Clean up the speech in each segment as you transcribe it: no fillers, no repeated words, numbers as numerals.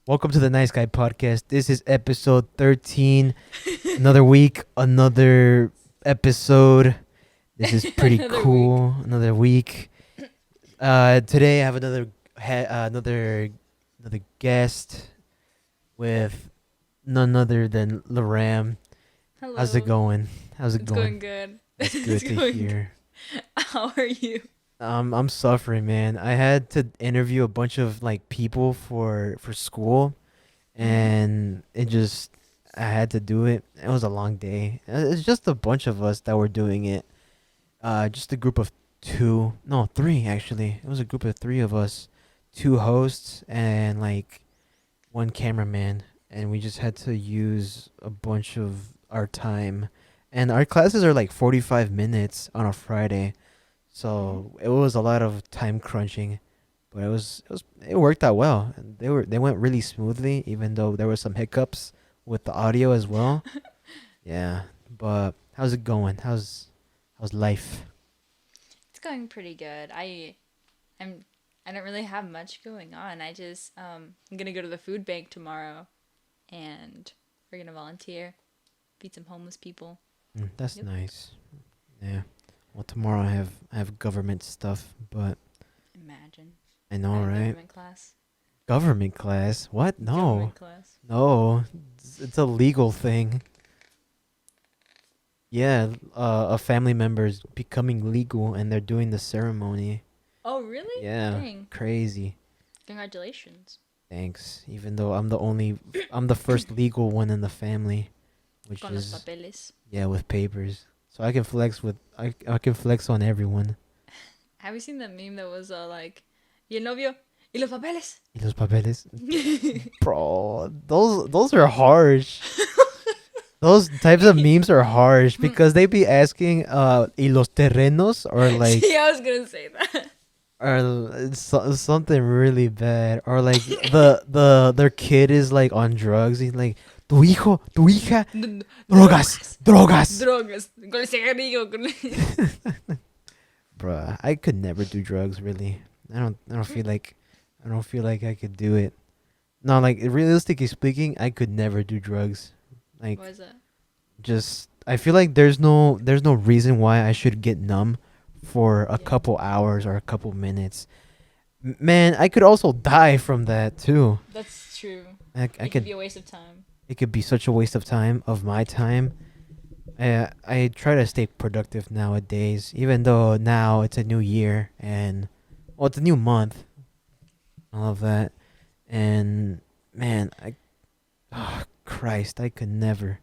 Welcome to the Nice Guy podcast. This is episode 13. Another week, another episode. This is pretty Another week. cool. Another week. Today I have another guest with none other than Laram. How's it Hello. going? How's it It's going going? good. That's It's good to going good. hear. How are you? I'm suffering, man. I had to interview a bunch of like people for school, Mm-hmm. and I had to do it. It was a long day. It's just a bunch of us that were doing it. Just a group of two, no, three actually. It was a group of three of us, two hosts and like one cameraman, and we just had to use a bunch of our time. And our classes are like 45 minutes on a Friday, Mm-hmm. so it was a lot of time crunching, but it worked out well. And they went really smoothly, even though there were some hiccups with the audio as well. Yeah, but how's it going? How's life? It's going pretty good. I'm I don't really have much going on. I'm gonna go to the food bank tomorrow and we're gonna volunteer, feed some homeless people. That's Yep. nice. Yeah. Well, tomorrow I have government stuff, but Imagine. I I know, have right? government class. Government class? What? No, Government class. no. It's a legal thing. Yeah, a family member's becoming legal and they're doing the ceremony. Oh really? Yeah, Dang. crazy. Congratulations. Thanks. Even though I'm the first legal one in the family, which Con los is papeles. yeah, with papers. So I can flex on everyone. Have you seen that meme that was like, y el novio y los papeles? Y los papeles, bro. Those are harsh. Those types of memes are harsh because they be asking y los terrenos or like See, I was gonna say that. something really bad, or like their kid is like on drugs. He's like, tu hijo, tu hija, drogas, Drogas. drogas. Drogas. Con el cigarrillo. Bruh, I could never do drugs. Really, I don't feel like I could do it. No, like realistically speaking, I could never do drugs. Like, What is that? just I feel like there's no reason why I should get numb for a Yeah. couple hours or a couple minutes. Man, I could also die from that too. That's true. I It could could be a waste of time. it could be such a waste of time, of my time. I try to stay productive nowadays, even though now it's a new year and well, it's a new month. All of that, and man, oh Christ, I could never.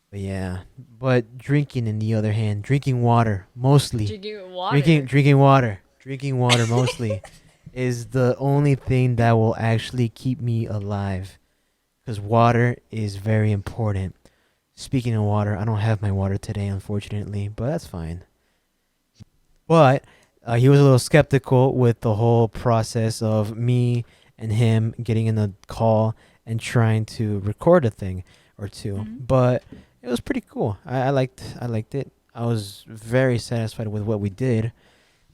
But yeah, but drinking, in the other hand, drinking water mostly, Drinking water. drinking water mostly, is the only thing that will actually keep me alive. Because water is very important. Speaking of water, I don't have my water today, unfortunately, but that's fine. But he was a little skeptical with the whole process of me and him getting in a call and trying to record a thing or two. Hmm. But it was pretty cool. I liked it. I was very satisfied with what we did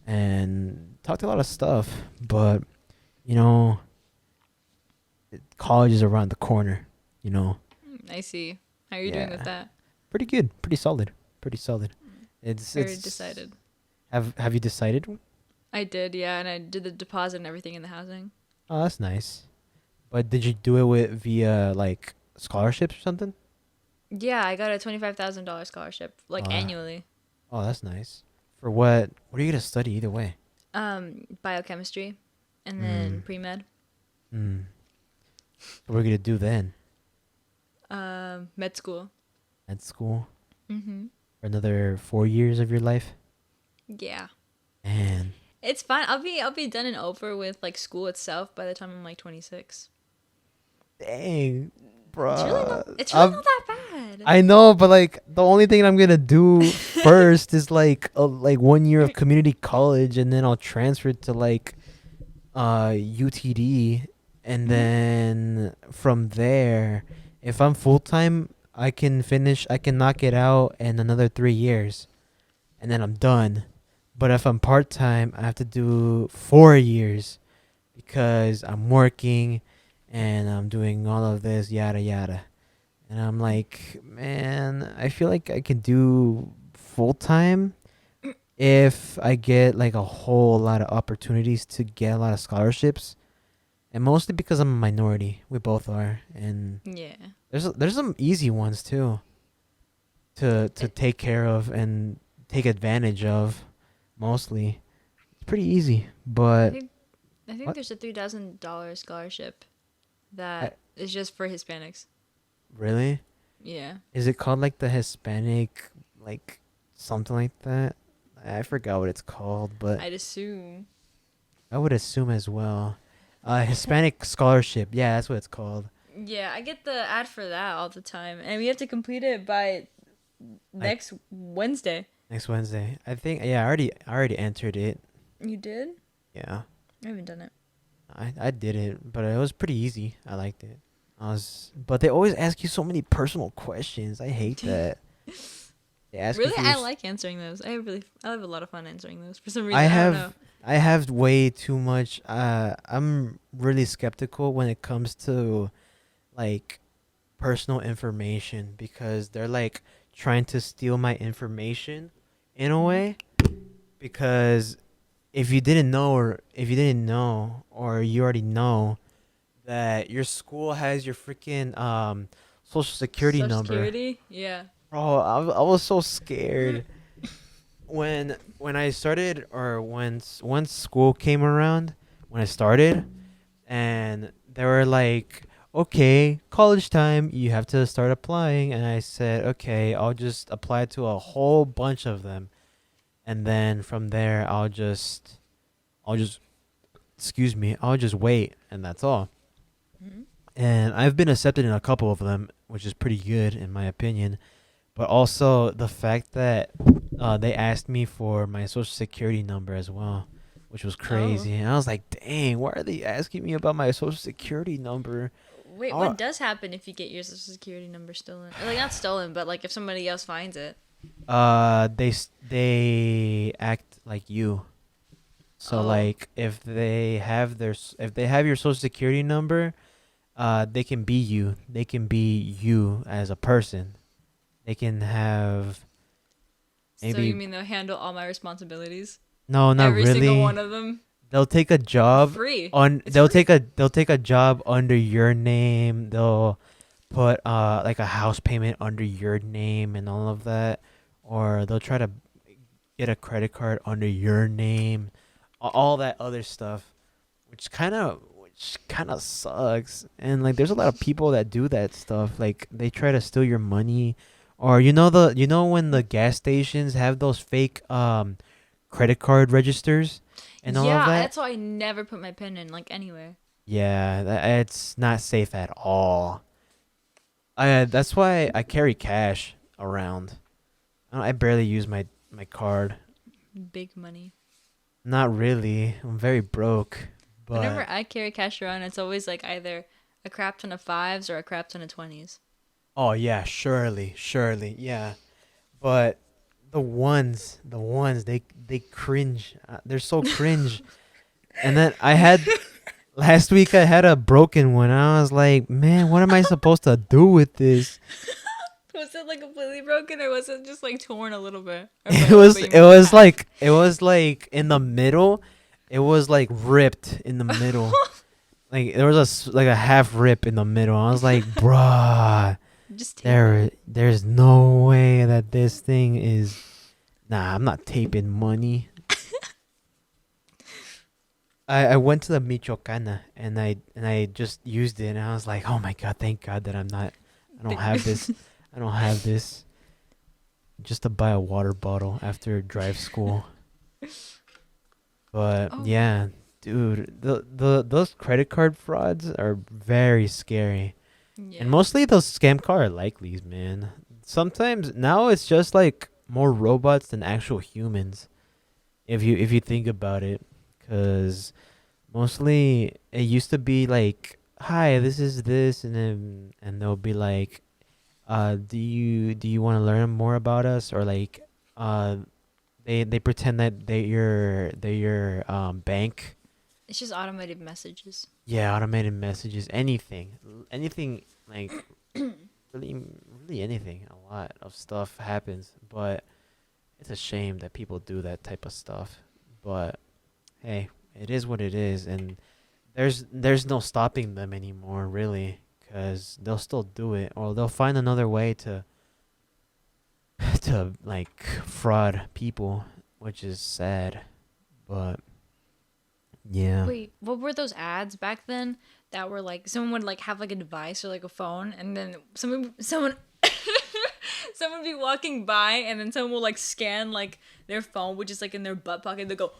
and talked a lot of stuff. But you know, college is around the corner. You know, I see. How are you doing with yeah, that? pretty good, pretty solid, pretty solid. Very It's decided. have you decided? I did, yeah, and I did the deposit and everything in the housing. Oh, that's nice. But did you do it with via like scholarships or something? Yeah, I got a $25,000 scholarship, like Uh, annually. oh, that's nice. For what? What are you gonna study either way? Biochemistry, and then Mm. pre med. Mm. What are we gonna do then? Med school. At school Mm-hmm. for another 4 years of your life? Yeah. Man, It's fine. I'll be done and over with like school itself by the time I'm like 26. dang, It's really not. bruh. It's really not that bad. I know, but like the only thing I'm gonna do first is like 1 year of community college, and then I'll transfer to like UTD, and Mhm. then from there, if I'm full time, I can knock it out in another 3 years, and then I'm done. But if I'm part time, I have to do 4 years because I'm working and I'm doing all of this yada yada. And I'm like, man, I feel like I can do full time if I get like a whole lot of opportunities to get a lot of scholarships, and mostly because I'm a minority. We both are, and Yeah. there's some easy ones too to I, take care of and take advantage of. Mostly, it's pretty easy. I But think I think what? there's a $3,000 scholarship I, that is just for Hispanics. really? Yeah. Is it called like the Hispanic, like something like that? I forgot what it's called, but I'd assume. I would assume as well. Hispanic scholarship. Yeah, that's what it's called. Yeah, I get the ad for that all the time, and we have to complete it by Like next Wednesday. next Wednesday. I think. Yeah, I already entered it. You did? Yeah, I haven't done it. I did it, but it was pretty easy. I liked it. But they always ask you so many personal questions. I hate that. They ask you Really, for I like answering those. I have a lot of fun answering those. For some I reason, I don't know. have I have way too much. I'm really skeptical when it comes to like personal information because they're like trying to steal my information in a Hmm. way. Because if you didn't know or you already know that your school has your freaking social security Social number. Security? Yeah. Bro, I was so scared when I started, or once school came around, when I started, and they were like, okay, college time, you have to start applying. And I said, okay, I'll just apply to a whole bunch of them, and then from there I'll just excuse me, I'll just wait, and that's all. Hmm. And I've been accepted in a couple of them, which is pretty good in my opinion. But also the fact that they asked me for my social security number as well, which was Oh. crazy. And I was like, dang, why are they asking me about my social security number? Wait, Oh, what does happen if you get your social security number stolen? Or, like, not stolen, but like if somebody else finds it. they act like you. So Oh. like if they have your social security number, they can be you. They can be you as a person. They can have So you maybe mean they'll handle all my responsibilities? no, not Every single one really. of them? They'll take a For job free. on It's free. they'll take a job under your name. They'll put like a house payment under your name and all of that, or they'll try to get a credit card under your name, all that other stuff, which kind of sucks. And like there's a lot of people that do that stuff. Like they try to steal your money, or when the gas stations have those fake credit card registers and all of Yeah, that. that's why I never put my pin in, like, anywhere. Yeah, it's not safe at all. That's why I carry cash around. I barely use my card. Big money. Not really. I'm very broke. Whenever But I carry cash around, it's always like either a crap ton of fives or a crap ton of 20s. oh yeah, surely, yeah. But the ones they cringe. They're so cringe. And then I had last week I had a broken one. I was like, man, what am I supposed to do with this? Was it like completely broken or was it just like torn a little bit? Or by It a little was bit, you it mean like was half? like it was like in the middle. It was like ripped in the middle. Like there was like a half rip in the middle. I was like, bruh, Just tape it. there's no way that this thing is. Nah, I'm not taping money. I went to the Michoacana and I just used it and I was like, oh my god, thank God that I don't have this. I don't have this. Just to buy a water bottle after drive school. But Oh, yeah, dude, the those credit card frauds are very scary. And yeah. mostly those scam card likelies, man. Sometimes now it's just like more robots than actual humans. If you think about it, because mostly it used to be like, "Hi, this is this," and they'll be like, do you want to learn more about us?" Or like, uh, they pretend that they're your bank, It's just automated messages. Yeah, automated messages, anything like really, really anything. A lot of stuff happens, but it's a shame that people do that type of stuff. But hey, it is what it is, and there's no stopping them anymore, really, because they'll still do it, or they'll find another way to to like fraud people, which is sad. But yeah. Wait, what were those ads back then that were like someone would like have like a device or like a phone, and then someone someone would be walking by, and then someone will like scan like their phone, which is like in their butt pocket. They go,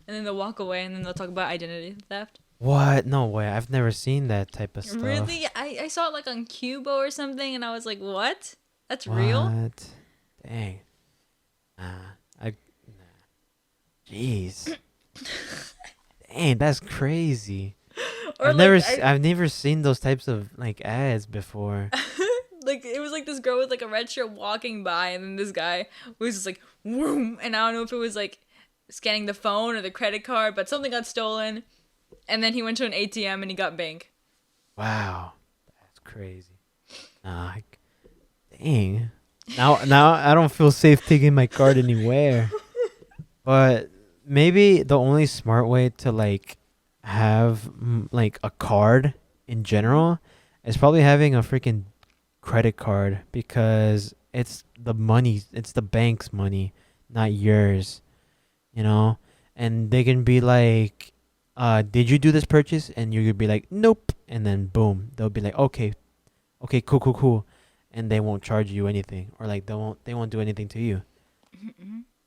and then they'll walk away, and then they'll talk about identity theft. What? No way. I've never seen that type of stuff. Really? I saw it like on Cubo or something, and I was like, what? That's real? What? Dang. Nah. Nah. Jeez. Dang, that's crazy. Or I've like never I've never seen those types of like ads before. like it was like this girl with like a red shirt walking by, and then this guy was just like whoom, and I don't know if it was like scanning the phone or the credit card, but something got stolen, and then he went to an ATM and he got bank. Wow. That's crazy. Nah. Dang. Now I don't feel safe taking my card anywhere. But maybe the only smart way to like have like a card in general is probably having a freaking credit card, because it's the bank's money, not yours, you know? And they can be like, did you do this purchase? And you could be like, nope. And then boom, they'll be like, okay, cool, cool, cool. And they won't charge you anything, or like they won't do anything to you.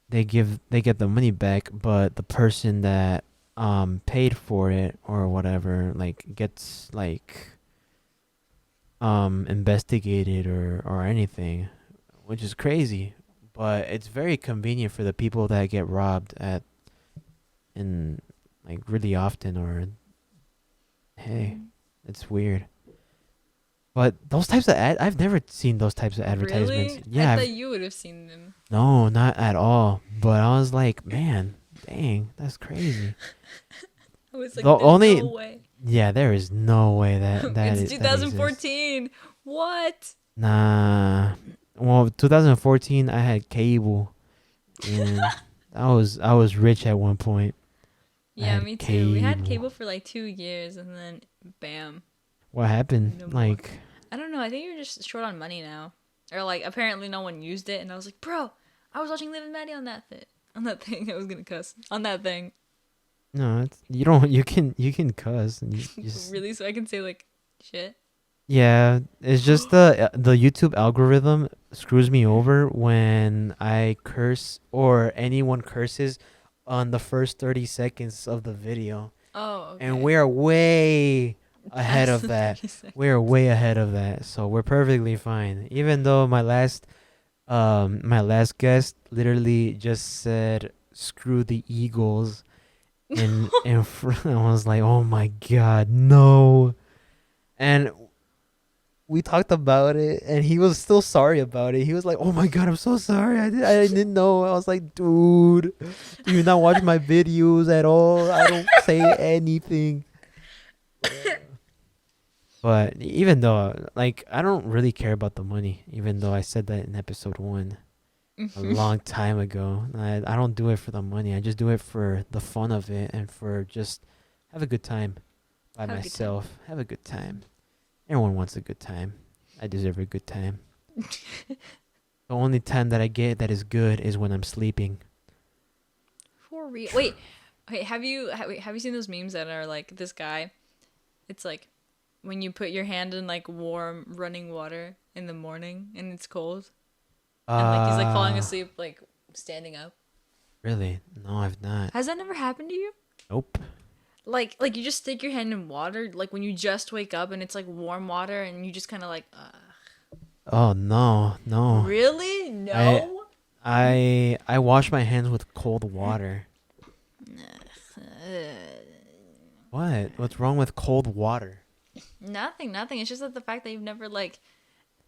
They get the money back, but the person that paid for it or whatever like gets like investigated or anything, which is crazy. But it's very convenient for the people that get robbed at in like really often, or hey, it's weird. But those types of I've never seen those types of advertisements. Really? Yeah, I thought you would have seen them. no, not at all. But I was like, man, dang, that's crazy. I was like, The there's only no way. Yeah, there is no way that It's that exists. 2014. What? Nah. Well, 2014, I had cable, and I was rich at one point. I Yeah, had me too. We had cable. cable for like 2 years, and then bam, What happened? no more. Like, I don't know. I think you're just short on money now, or like apparently no one used it, and I was like, bro, I was watching Liv and Maddie on that thing. On that thing, I was gonna cuss on that thing. no, it's, you don't. You can cuss. And you just Really? So I can say like shit. yeah. It's just the YouTube algorithm screws me over when I curse or anyone curses on the first 30 seconds of the video. Oh, okay. And we're way ahead Past of the that. 30 seconds. We're way ahead of that. So we're perfectly fine. Even though my last guest literally just said screw the Eagles and I was like, "Oh my god, no." And we talked about it, and he was still sorry about it. He was like, "Oh my god, I'm so sorry. I didn't know." I was like, "Dude, do you not watch my videos at all? I don't say anything." But even though, like, I don't really care about the money, even though I said that in episode 1 a long time ago. I don't do it for the money. I just do it for the fun of it and for just have a good time by Have a good time. myself. Have a good time. Everyone wants a good time. I deserve a good time. The only time that I get that is good is when I'm sleeping. For real. Wait, have you seen those memes that are like this guy? It's like when you put your hand in like warm running water in the morning and it's cold, and like he's like falling asleep like standing up. Really? No, I've not. Has that never happened to you? Nope. Like you just stick your hand in water like when you just wake up and it's like warm water and you just kind of like Oh no, no. really? No. I wash my hands with cold water. What? What's wrong with cold water? Nothing. It's just that the fact that you've never like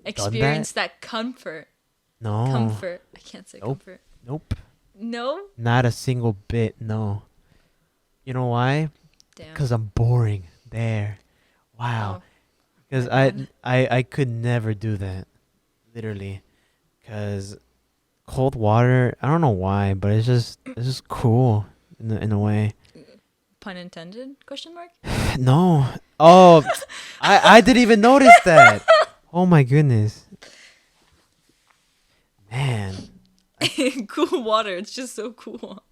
Done experienced that comfort. No. Comfort. I can't say Nope. comfort. Nope. No? Not a single bit. No. You know why? Damn. Cause I'm boring there. Wow. Oh, Cause my bad. I could never do that. Literally. Cause cold water. I don't know why, but it's just cool in a way. Pun intended? Question mark? No. Oh, I didn't even notice that. Oh my goodness, man. I Cool water. It's just so cool.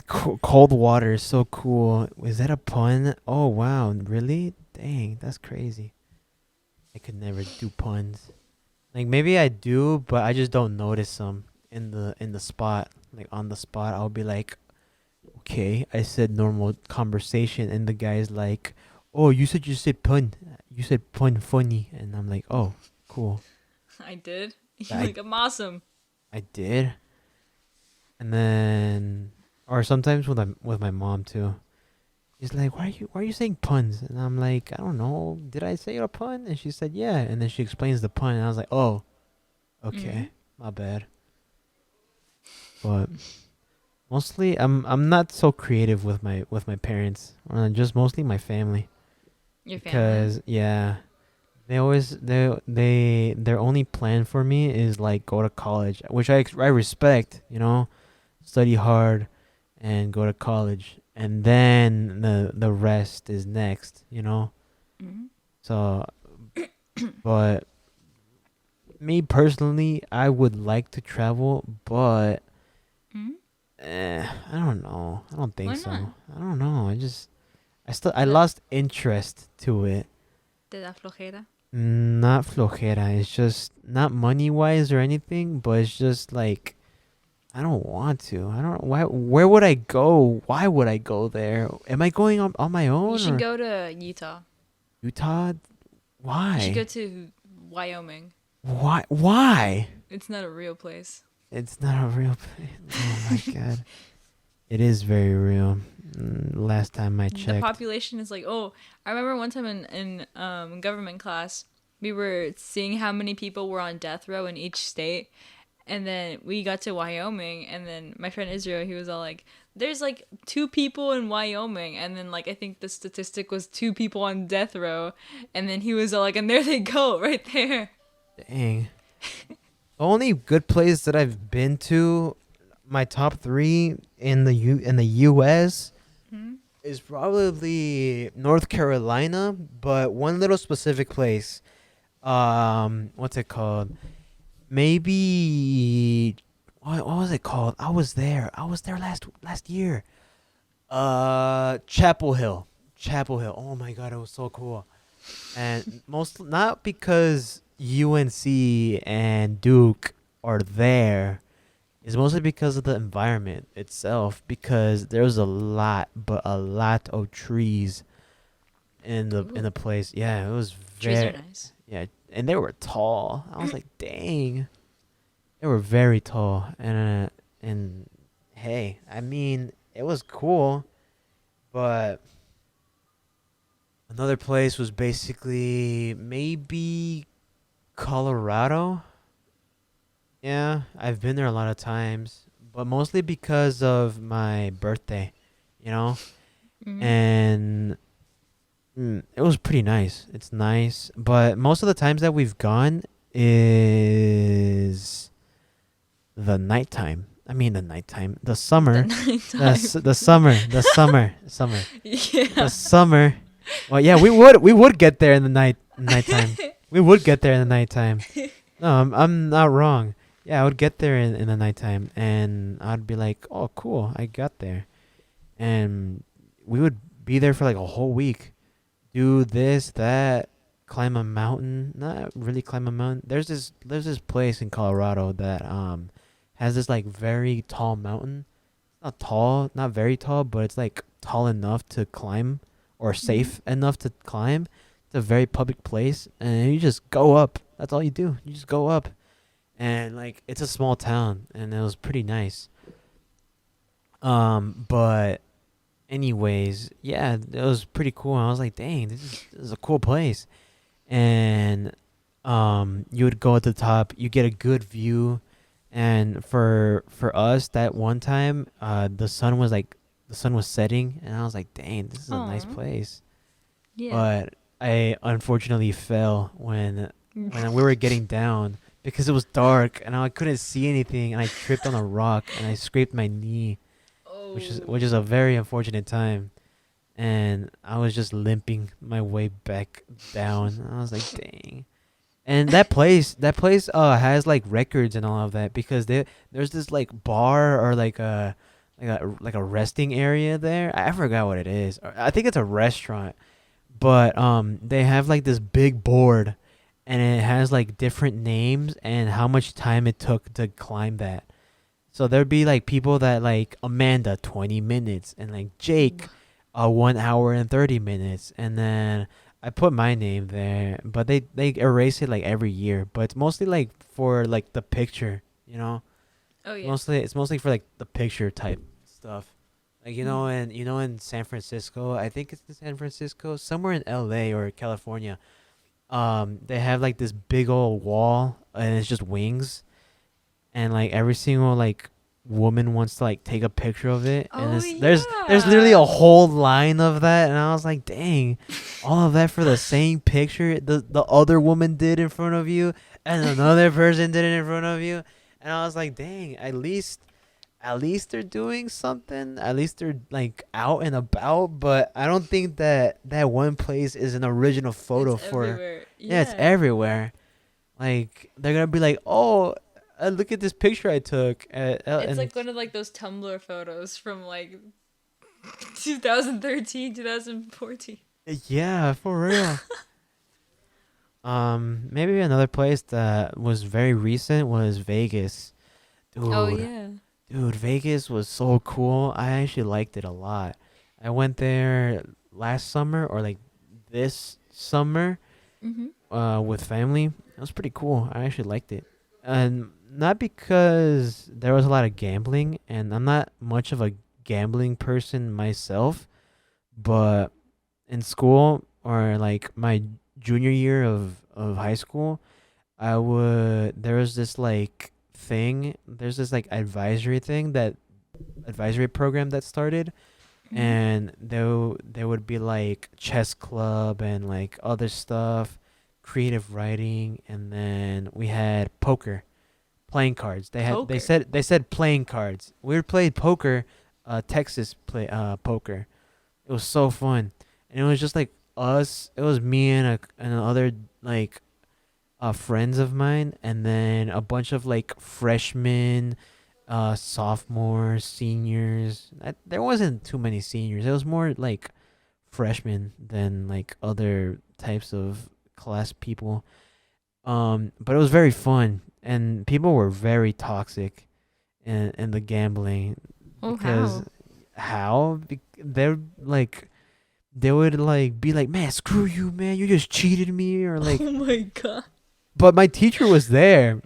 cold water is so cool. Was that a pun? Oh wow, really? Dang, that's crazy. I could never do puns. Like maybe I do, but I just don't notice them in the spot. Like on the spot, I'll be like, okay, I said normal conversation, and the guy's like, oh, you said pun. You said pun funny, and I'm like, oh, cool. I did. You're I like, I'm awesome. I did, and then or sometimes with my mom too. She's like, why are you saying puns? And I'm like, I don't know. Did I say a pun? And she said, yeah. And then she explains the pun, and I was like, oh, Mm-hmm. okay, my bad. But mostly, I'm not so creative with my parents, just mostly my family. Your family? Because yeah, they always their only plan for me is like go to college, which I respect, study hard and go to college, and then the rest is next. Mm-hmm. So but me personally, I would like to travel, but Mm-hmm. I don't know. I don't think Why not? so. I don't know. I The, lost interest to it. de la flojera? Not flojera. It's just not money wise or anything, but it's just like I don't want to. I don't. Why? Where would I go? Why would I go there? Am I going on my You own should or go to Utah. Utah? You should go Why? to Wyoming. Why? Why? It's not a real place. It's not a real place. Oh my god! It is very real. Last time I The checked. population is like, oh, I remember one time in government class, we were seeing how many people were on death row in each state. And then we got to Wyoming, and then my friend Israel, he was all like, there's like 2 people in Wyoming. And then, like, I think the statistic was 2 people on death row. And then he was all like, and there they go, right there. Dang. The only good place that I've been to, my top three in the U.S. Hmm? is probably North Carolina, but one little specific place. What's it called? Maybe what was it called? I was there. I was there last year. Chapel Hill. Chapel Hill. Oh my god, it was so cool. And most not because UNC and Duke are there. It's mostly because of the environment itself. Because there's a lot, but a lot of trees in Ooh, the place. Yeah, it was trees are very nice. yeah, and they were tall. I was like, dang, they were very tall. And hey, I mean, it was cool, but another place was basically maybe Colorado. Yeah, I've been there a lot of times, but mostly because of my birthday, you know? Hmm. And it was pretty nice. It's nice, but most of the times that we've gone is the nighttime. I mean the nighttime, the The summer, nighttime. summer, the Yeah. summer. Well, yeah, we would get there in the nighttime. We would get there in the nighttime. No, I'm not wrong. Yeah, I would get there in the nighttime, and I'd be like, oh, cool, I got there, and we would be there for like a whole week. Do this, that, climb a mountain. Not really climb a mountain. There's this place in Colorado that has this like very tall mountain. Not tall, not very tall, but it's like tall enough to climb or Hmm. safe enough to climb. It's a very public place, and you just go up. That's all you do. You just go up, and like it's a small town, and it was pretty nice. But anyways, yeah, it was pretty cool. I was like, dang, this is a cool place. And you would go at the top, you get a good view, and for us that one time, the sun was like the sun was setting, and I was like, dang, this is a nice Oh, place. yeah. But I unfortunately fell when we were getting down because it was dark and I couldn't see anything, and I tripped on a rock and I scraped my knee, which is Oh. a very unfortunate time. And I was just limping my way back down. I was like, dang. And that place has like records and all of that because there's this like bar or like a resting area there. I forgot what it is. I think it's a restaurant, but they have like this big board, and it has like different names and how much time it took to climb that. So there'd be like people that like Amanda 20 minutes and like Jake 1 hour and 30 minutes, and then I put my name there, but they erase it like every year, but it's mostly like for like the picture, you know. Oh yeah. It's mostly for like the picture type stuff. Like Mm. in San Francisco, I think it's in San Francisco, somewhere in LA or California. They have like this big old wall and it's just wings, and like every single like woman wants to like take a picture of it, and Oh there's literally a yeah. whole line of that, and I was like, dang, all of that for the same picture the other woman did in front of you, and another person did it in front of you, and I was like, dang, at least they're doing something. At least they're like out and about. But I don't think that one place is an original photo It's for. everywhere. Yeah, it's Yeah. everywhere. Like they're gonna be like, oh, look at this picture I took, It's and like one of like those Tumblr photos from like 2013, 2014. yeah, for real. Maybe another place that was very recent was Vegas, Oh dude. yeah. Dude, Vegas was so cool. I actually liked it a lot. I went there last summer or like this summer Mhm. with family. It was pretty cool. I actually liked it. And not because there was a lot of gambling, and I'm not much of a gambling person myself, but in school or like my junior year of high school, there was this like thing, there's this like advisory program that started, Mhm. and there would be like chess club and like other stuff, creative writing, and then we had poker, playing cards. Poker. They said playing cards. We would play poker, Texas play poker. It was so fun, and it was just like us. It was me and other like friends of mine, and then a bunch of like freshmen, sophomores, seniors. There wasn't too many seniors. It was more like freshmen than like other types of class people. But it was very fun, and people were very toxic in the gambling Oh because how? they're like they would like be like, man, screw you, man, you just cheated me, or like. Oh my god. But my teacher was there.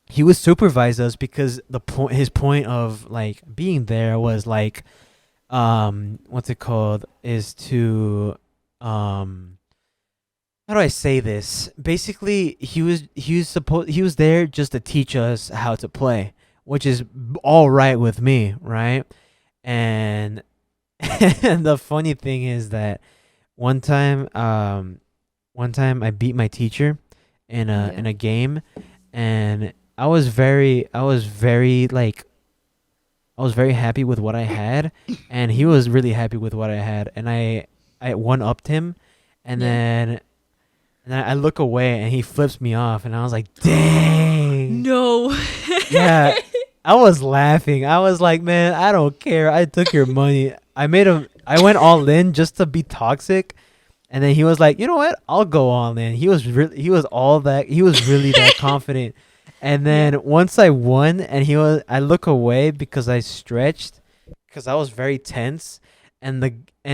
He would supervise us because his point of like being there was like what's it called, is to um how do I say this? Basically, he was there just to teach us how to play, which is all right with me, right? And and the funny thing is that one time one time I beat my teacher Yeah. in a game, and I was very happy with what I had, and he Mhm. was really happy with what I had, and I one upped him, and Yeah. then I look away and he flips me off, and I was like, dang. No. Yeah, I was laughing. I was like, man, I don't care. I took your money. I went all in just to be toxic, and then he was like, you know what? I'll go all in. He was really that confident. And Yeah. then once I won, and I look away because I stretched, because I was very tense, and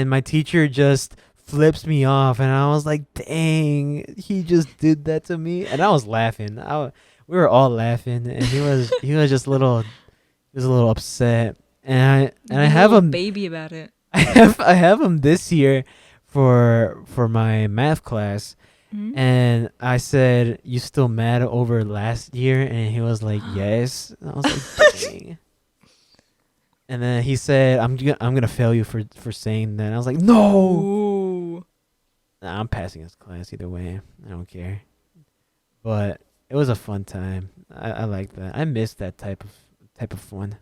my teacher just flips me off, and I was like, dang, he just did that to me, and I was laughing. We were all laughing, and he was a little upset, and I Being a have little him baby about it. I have him this year for my math class, Mhm. and I said, "You still mad over last year?" And he was like, "Yes." And I was like, "Dang." And then he said, I'm gonna fail you for saying that." And I was like, "No, Ooh. nah, I'm passing this class either way. I don't care." But it was a fun time. I like that. I miss that type of fun,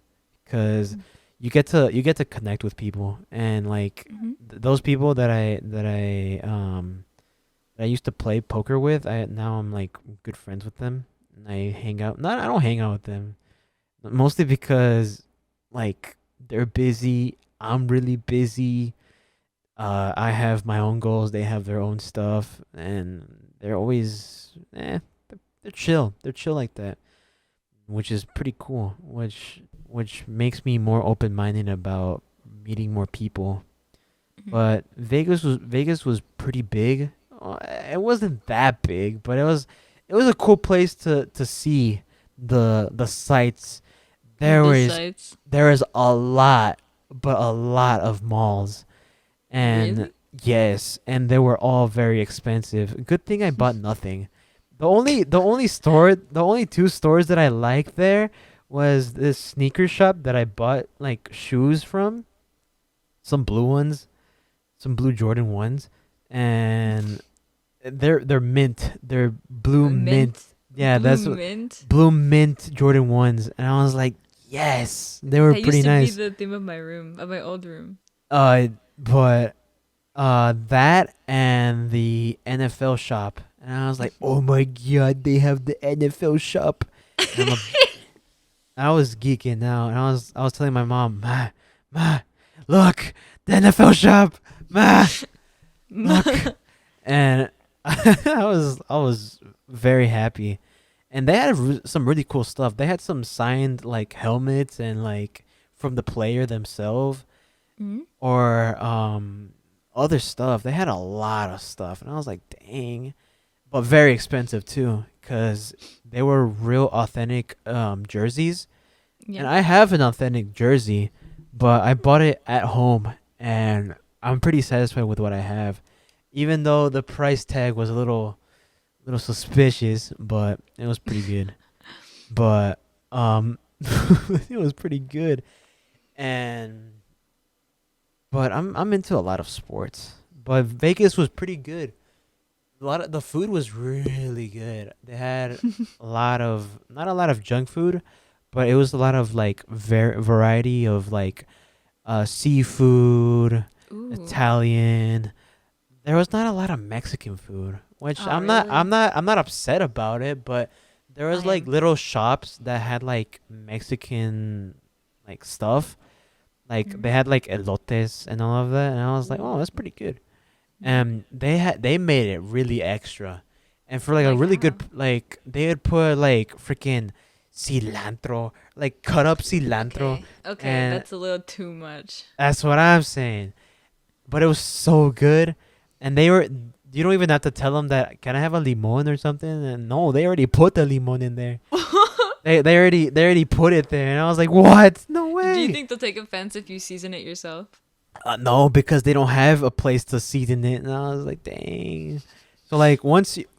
because you get to connect with people, and like Mm-hmm. those people that I used to play poker with. I now I'm like good friends with them, and I hang out. Not I don't hang out with them mostly because like they're busy. I'm really busy. I have my own goals. They have their own stuff, and they're always they're chill. They're chill like that, which is pretty cool. Which makes me more open minded about meeting more people. Mm-hmm. But Vegas was pretty big. It wasn't that big, but it was a cool place to see the sights. There The was sites. there is a lot, but a lot of malls, and Really? yes, and they were all very expensive. Good thing I bought nothing. The only two stores that I liked there was this sneaker shop that I bought like shoes from, some blue ones, some blue Jordan ones, and they're mint. They're blue mint. Mint. Yeah, Blue that's what mint. blue mint Jordan ones, and I was like, yes, they were That used pretty to be nice. the theme of my room, of my old room. But that and the NFL shop, and I was like, oh my god, they have the NFL shop, and I was geeking out, and I was telling my mom, ma, look, the NFL shop, ma, look, and I was very happy, and they had some really cool stuff. They had some signed like helmets and like from the player themselves, Mm-hmm. or other stuff. They had a lot of stuff, and I was like, dang, but very expensive too, cause they were real authentic jerseys, and Yeah. I have an authentic jersey, but I bought it at home, and I'm pretty satisfied with what I have, even though the price tag was a little suspicious, but it was pretty good. But it was pretty good, and but I'm into a lot of sports. But Vegas was pretty good. A lot of the food was really good. They had a lot of not a lot of junk food, but it was a lot of like variety of like seafood, Ooh. Italian. There was not a lot of Mexican food, which Oh, I'm not I'm really? not I'm not upset about it, but there I was like am. little shops that had like Mexican like stuff. Like Mm-hmm. they had like elotes and all of that, and I was like, "Oh, Ooh. that's pretty good." Mm-hmm. They made it really extra, and for like a Like really how? good like they would put like freaking cilantro, like cut up cilantro, Okay. Okay, and that's a little too much. that's what I'm saying. But it was so good, and they were. You don't even have to tell them that. Can I have a limon or something? And no, they already put the limon in there. They already put it there, and I was like, what? No Do you way. think they'll take offense if you season it yourself? No, because they don't have a place to season it, and I was like, dang. So like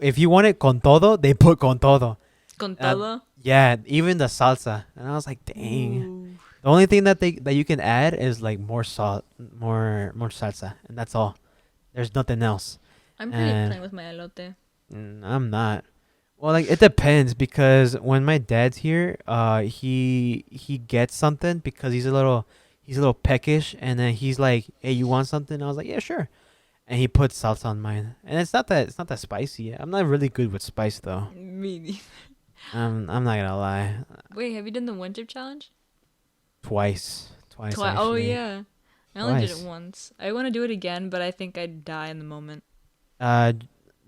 if you want it con todo, they put con todo. Con Uh, todo? yeah, even the salsa, and I was like, dang. Ooh. The only thing that you can add is like more salt, more salsa, and that's all. There's nothing else. I'm pretty And plain with my elote. I'm not. Well, like it depends, because when my dad's here, he gets something because he's a little peckish, and then he's like, "Hey, you want something?" I was like, "Yeah, sure." And he puts salsa on mine, and it's not that spicy. I'm not really good with spice though. Me neither. I'm not gonna lie. Wait, have you done the one chip challenge? Twice Oh actually, yeah. I only did it twice. once. I want to do it again, but I think I'd die in the moment. Uh,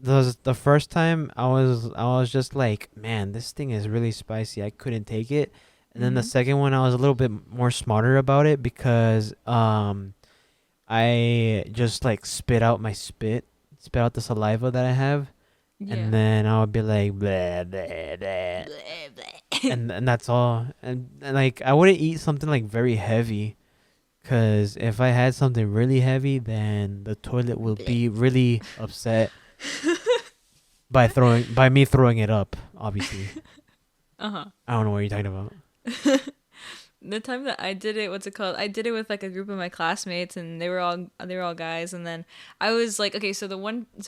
the first time I was just like, man, this thing is really spicy. I couldn't take it. And then the Mm-hmm. second one, I was a little bit more smarter about it, because I just like spit out the saliva that I have, and Yeah. then I would be like, blah, blah, blah, Bleh, bleh. and that's all. And like I wouldn't eat something like very heavy, because if I had something really heavy, then the toilet will Bleh. be really upset by me throwing it up. Obviously, Uh-huh. I don't know what you're talking about. the time that I did it, what's it called? I did it with like a group of my classmates, and they were all guys. And then I was like, okay, so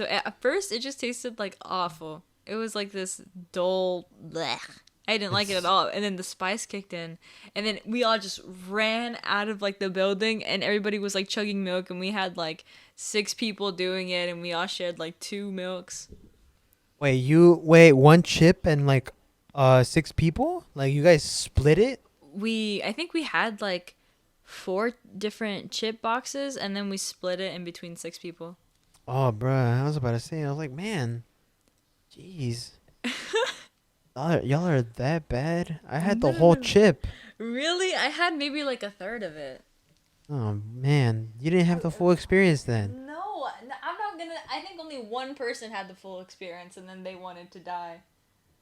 at first it just tasted like awful. It was like this dull. Blech. I didn't like it at It's all. And then the spice kicked in, and then we all just ran out of like the building, and everybody was like chugging milk, and we had like 6 people doing it, and we all shared like 2 milks. wait, one chip and like 6 people? Like you guys split it? I think we had like 4 different chip boxes, and then we split it in between 6 people. Oh, bruh, I was about to say, I was like, man, jeez. Y'all are that bad? I had No, the no, whole no. chip. Really? I had maybe like a third of it. Oh, man. You didn't have the full experience then. No, I'm not gonna. I think only one person had the full experience, and then they wanted to die.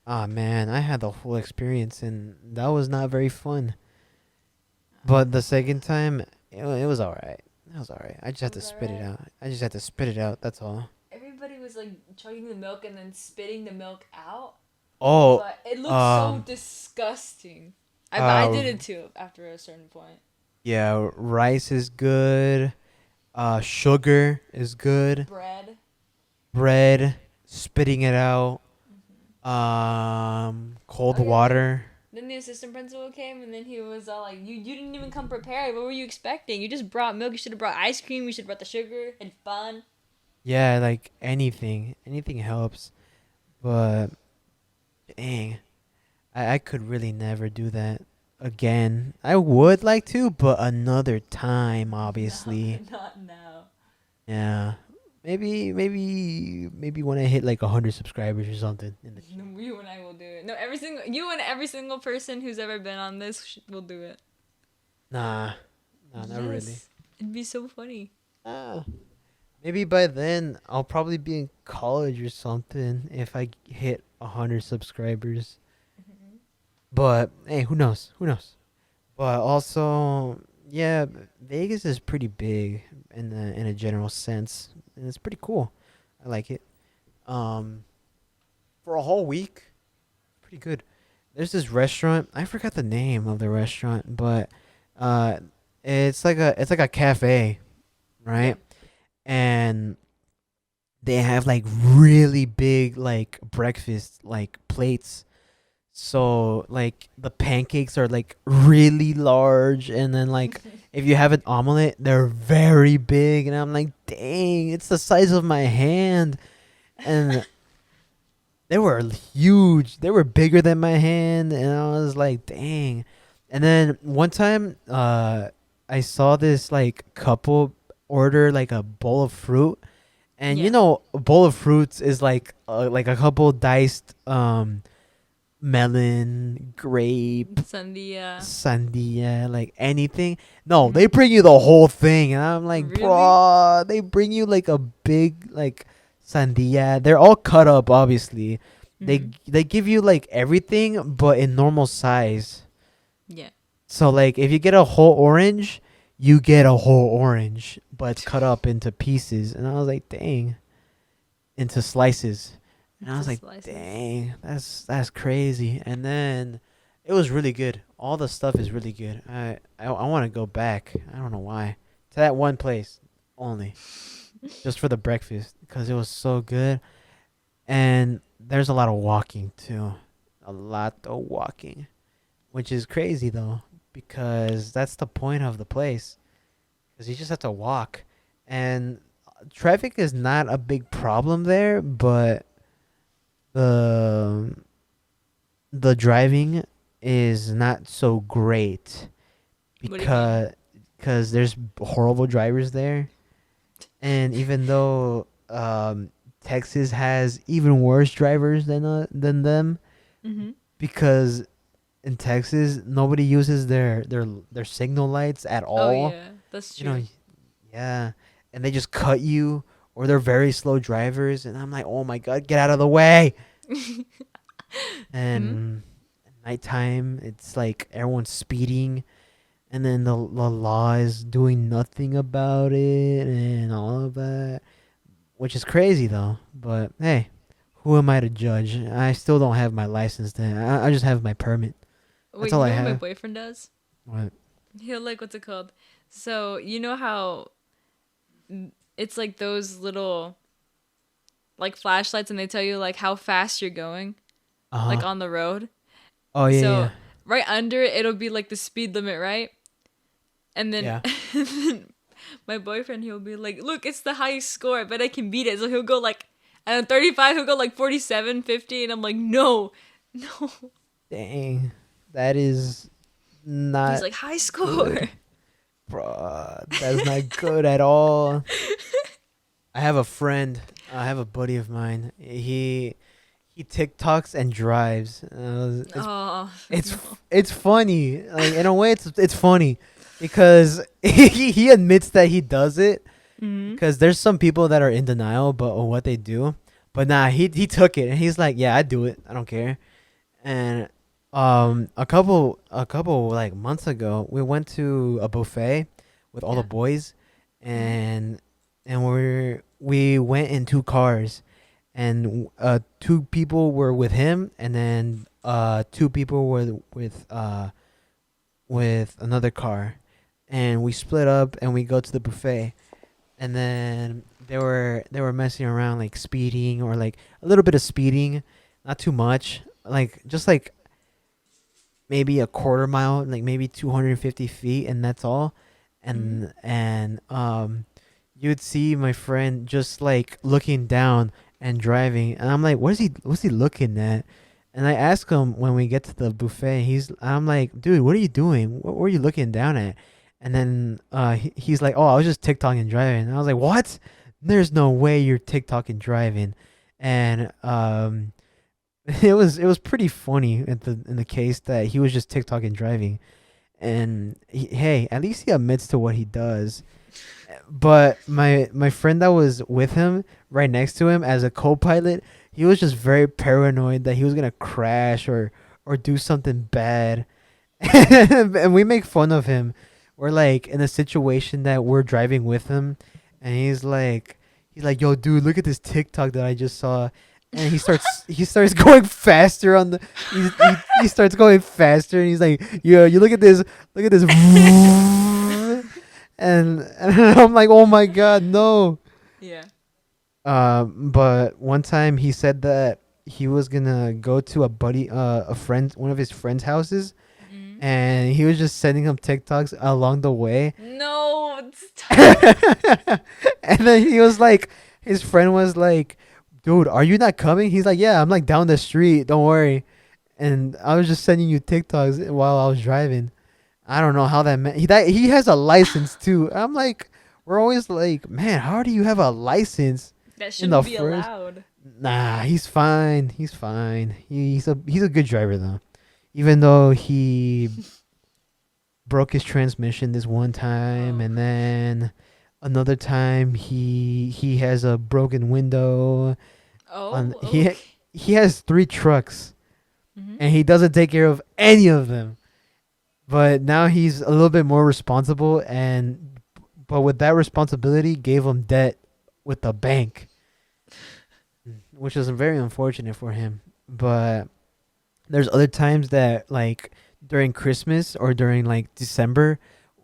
Oh, man. I had the full experience, and that was not very fun. But the second time, it was alright. It was alright. I just It had to was spit it alright. out. I just had to spit it out. That's all. Everybody was like chugging the milk and then spitting the milk out, Oh, but it looked so um, disgusting. I uh, did it too after a certain point. yeah, rice is good. Sugar is good. Bread. Bread, spitting it out. Hmm. Cold Oh yeah, then water. then the assistant principal came, and then he was all like, "You didn't even come prepared. What were you expecting? You just brought milk. You should have brought ice cream. You should have brought the sugar and fun." Yeah, like anything helps. But dang, I could really never do that again. I would like to, but another time, obviously. Not now. Yeah, maybe when I hit like 100 subscribers or something in the No, future. you and I will do it. No, you and every single person who's ever been on this will do it. Nah, nah, not really. Yes, it'd be so funny. Ah, maybe by then I'll probably be in college or something if I hit 100 subscribers. Hmm. But hey, who knows? Who knows? But also, yeah, Vegas is pretty big in a general sense, and it's pretty cool. I like it. Um, for a whole week, pretty good. There's this restaurant. I forgot the name of the restaurant, but uh, it's like a cafe, Yeah. right? And they have like really big like breakfast like plates. So like the pancakes are like really large, and then like if you have an omelet, they're very big, and I'm like, dang, it's the size of my hand, and they were huge. They were bigger than my hand, and I was like, dang. And then one time, I saw this like couple order like a bowl of fruit, and Yeah. a bowl of fruits is like a couple diced melon, grape, Sandia. sandia, like anything. No, they Hmm. bring you the whole thing, and I'm like, Really? bro, they bring you like a big like sandia. They're all cut up, obviously. They Hmm. they give you like everything, but in normal size. Yeah. So like, if you get a whole orange, you get a whole orange, but it's cut up into pieces. And I was like, dang, into slices. And I To was like, slices. dang, that's crazy. And then it was really good. All the stuff is really good. I want to go back. I don't know why. To that one place only, just for the breakfast, because it was so good. And there's a lot of walking too. A lot of walking, which is crazy though, because that's the point of the place. Because you just have to walk, and traffic is not a big problem there, but the the driving is not so great What do you mean? because there's horrible drivers there, and even though Texas has even worse drivers than them, Hmm. because in Texas nobody uses their signal lights at Oh all. yeah, that's You know, true. yeah, and they just cut you, or they're very slow drivers, and I'm like, oh my god, get out of the way. Hmm. And at nighttime, it's like everyone's speeding, and then the law is doing nothing about it, and all of that, which is crazy though. But hey, who am I to judge? I still don't have my license. Then I just have my permit. That's Wait, all you I know what my have. boyfriend does? What? He'll like what's it called? So you know how it's like those little like flashlights, and they tell you like how fast you're going, Uh like huh. on the road. Oh yeah, So yeah, right under it, it'll be like the speed limit, right? And then, yeah. and then my boyfriend, he'll be like, "Look, it's the highest score. I bet I can beat it." So he'll go like, I don't know, 35. He'll go like 47, 50, and I'm like, "No, no." Dang, that is He's not like, "High score." good, bruh. That's not good at all. I have a friend. I have a buddy of mine. He TikToks and drives. Oh It's no. it's funny. Like in a way, it's funny because he admits that he does it. Hmm. Because there's some people that are in denial about what they do, but nah, he took it and he's like, yeah, I do it. I don't care. And a couple like months ago, we went to a buffet with all the Yeah. boys, Hmm. and we went in two cars, and two people were with him, and then two people were with another car, and we split up and we go to the buffet, and then they were messing around like speeding or like a little bit of speeding, not too much, like just like maybe a quarter mile, like maybe 250 feet, and that's all. Hmm. And you'd see my friend just like looking down and driving, and I'm like, what's he looking at? And I ask him when we get to the buffet. I'm like, dude, what are you doing? What were you looking down at? And then he's like, oh, I was just TikToking and driving. And I was like, what? There's no way you're TikToking and driving. And it was pretty funny in the case that he was just TikTok and driving, and hey, at least he admits to what he does. But my friend that was with him, right next to him as a co-pilot, he was just very paranoid that he was gonna crash or do something bad, and we make fun of him. We're like in a situation that we're driving with him, and he's like, yo, dude, look at this TikTok that I just saw, and he starts going faster on the he starts going faster, and he's like, yo, you look at this, and I'm like, oh my god, no. Yeah. But one time he said that he was gonna go to one of his friend's houses, Hmm. and he was just sending him TikToks along the way. No, stop. And then his friend was like, dude, are you not coming? He's like, yeah, I'm like down the street. Don't worry. And I was just sending you TikToks while I was driving. I don't know how he has a license too. I'm like, we're always like, man, how do you have a license That in the shouldn't be first? allowed. Nah, he's fine. He's fine. He's a good driver though. Even though he broke his transmission this one time, Oh. and then another time he has a broken window on Oh, okay. he has three trucks, Hmm. and he doesn't take care of any of them. But now he's a little bit more responsible, and but with that responsibility gave him debt with the bank, which is very unfortunate for him. But there's other times that like during Christmas or during like December,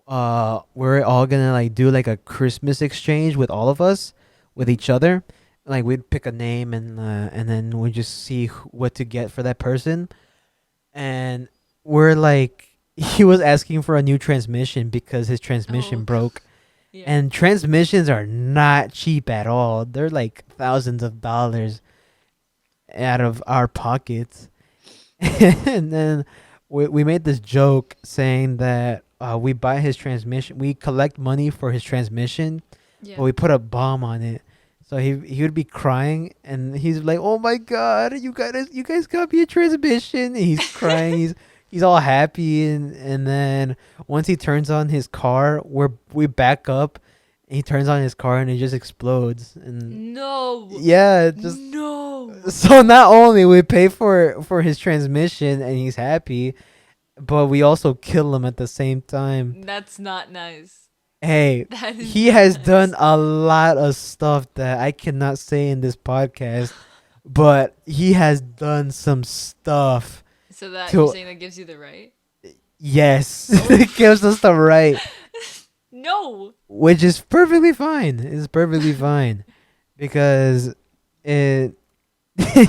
we're all gonna like do like a Christmas exchange with all of us, with Hmm. each other. Like we'd pick a name, and then we just see what to get for that person. And we're like, he was asking for a new transmission because his transmission Oh, broke, yeah. and transmissions are not cheap at all. They're like thousands of dollars out of our pockets. And then we made this joke saying that we buy his transmission, we collect money for his transmission, but Yeah. we put a bomb on it. So he would be crying, and he's like, "Oh my god, you guys got me a transmission!" And he's crying. He's all happy, and then once he turns on his car, we back up, and he turns on his car, and it just explodes. And No. yeah, it just No. so not only we pay for his transmission and he's happy, but we also kill him at the same time. That's not nice. Hey, That is he not has done nice. a lot of stuff that I cannot say in this podcast, but he has done some stuff So that you're to saying that gives you the right? Yes, it gives us the right, No. which is perfectly fine. It's perfectly fine because it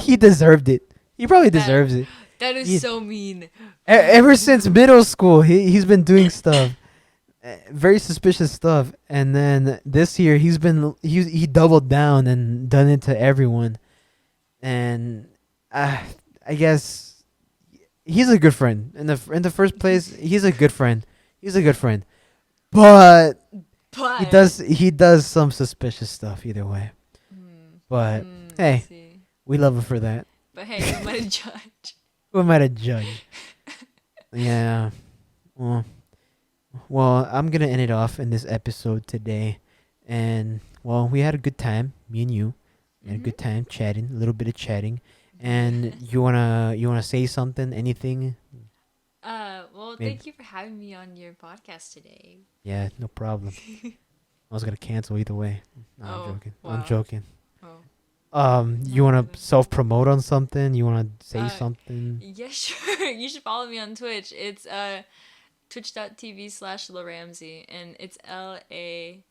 he deserved it. He probably That deserves it. that is He, so mean. ever since middle school, he's been doing stuff, very suspicious stuff, and then this year he doubled down and done it to everyone, and I guess he's a good friend. In the first place, he's a good friend. He's a good friend, but But he does some suspicious stuff either way. But I hey, see. we love him for that. But hey, who am I to judge? Who am I to judge? Yeah. Well, I'm gonna end it off in this episode today, and well, we had a good time, me and you. We had a Mhm. good time chatting, a little bit of chatting. And you wanna say something? Anything? Well, Maybe. thank you for having me on your podcast today. Yeah, no problem. I was gonna cancel either way. No, I'm Oh, joking. I'm wow. joking. Oh. You wanna self promote on something? You wanna say Uh, something? yeah, sure. You should follow me on Twitch. It's twitch.tv/Ramsey, and it's LARAMSY.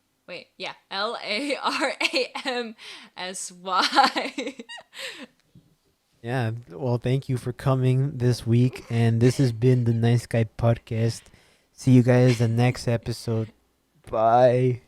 Yeah. Well, thank you for coming this week, and this has been the Nice Guy podcast. See you guys the next episode. Bye.